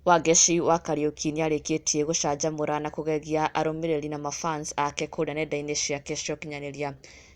Wangechi wa Kariuki nĩarĩkĩtie gũcanjamũra na kũgegia arũmĩrĩri na mafans ake kũrĩa nenda-inĩ ciake cia ũkinyanĩria,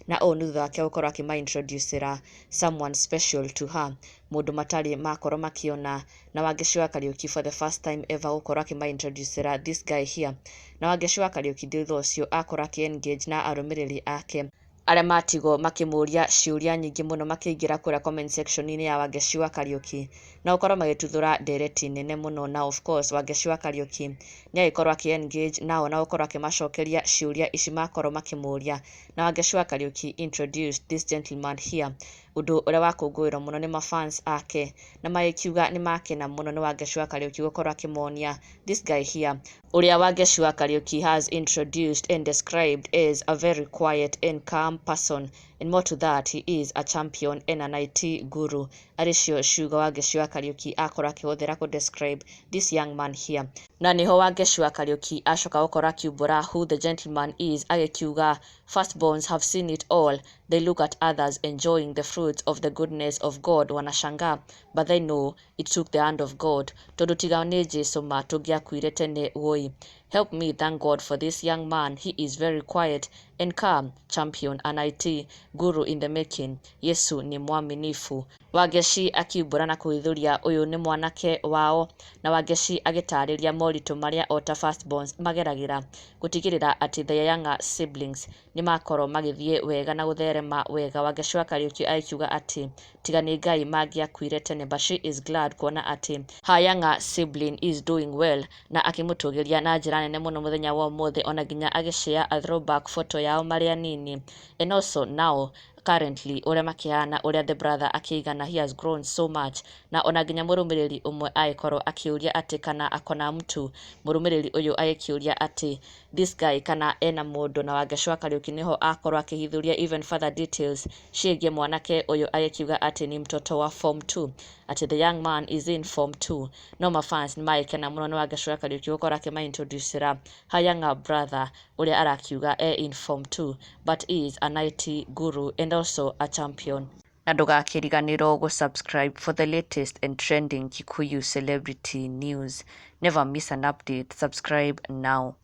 na ũũ nĩ thutha wake gũkorwo akĩma-introducera someone special to her, mũndũ matarĩ makorwo makĩona, na Wangechi wa Kariuki for the first time ever gũkorwo akĩma-introducera this guy here. Na Wangechi wa Kariuki thutha ũcio akorwo akĩ-engage na arũmĩrĩri ake arĩa matigwo makĩmũria ciũria nyingĩ mũno, makĩingĩra kũrĩa comment section-inĩ ya Wangechi wa Kariuki na gũkorwo magĩtuthũra ndereti nene mũno. Na of course Wangechi wa Kariuki nĩagĩkorwo akĩ-engage nao na gũkorwo akĩmacokeria ciũria ici makorwo makĩmũria, na Wangechi wa Kariuki introduced this gentleman here, ũndũ ũrĩa wakũngũĩrwo mũno nĩ mafans ake na magĩkiuga nĩ makena mũno nĩ Wangechi wa Kariuki gũkorwo akĩmonia this guy here, ũrĩa Wangechi wa Kariuki has introduced and described as a very quiet and calm person, and more to that, he is a champion and an IT guru. Arĩcio ciugo Wangechi wa Kariuki akorwo akĩhũthĩra kũ describe this young man here. Na niho Wangechi wa Kariuki acoka gũkorwo akiumbũra who the gentleman is, agĩkiuga firstborns have seen it all, they look at others enjoying the fruits of the goodness of God, wanashangaa but they know it took the hand of God. Tondũ tiga nĩ Jesũ ma tũngĩakuire tene woi. Help me thank God for this young man. He is very quiet and calm, champion an IT guru in the making. Yesu ni mwaminifu. Wangechi akiumbũra na kũhithũria ũyũ nĩ mwanake wao, na Wangechi agĩtarĩria moritũ marĩa ota firstborns mageragĩra gũtigĩrĩra atĩ the younger siblings nĩ makorwo magĩthiĩ wega na gũtherema wega. Wangechi wa Kariuki akiuga atĩ tiga nĩ Ngai mangĩakuire tene, but she is glad kuona atĩ her younger sibling is doing well, na akĩmũtũgĩria na njĩra nene mũno mũthenya wa ũmũthĩ, ona nginya agĩshare a throwback photo yao marĩ anini, and also now currently ũrĩa makĩhana, ũrĩa the brother akĩigana, he has grown so much. Na ona nginya mũrũmĩrĩri ũmwe agĩkorwo akĩũria atĩ kana akona mtu, mũrũmĩrĩri ũyũ agĩkĩũria atĩ this guy kana ena mũndũ, na Wangechi wa Kariuki niho akorwo akĩhithũria even further details ciĩgiĩ mwanake ũyũ, agĩkiuga atĩ ni mtoto wa form 2, atĩ the young man is in form 2. No mafans nĩ magĩkena mũno nĩ Wangechi wa Kariuki gũkorwo akĩma-introducera her younger brother ũrĩa arakiuga in form 2 but is an IT guru and also a champion. Na ndũgakĩriganĩrwo gũ-subscribe for the latest and trending Kikuyu celebrity news. Never miss an update. Subscribe now.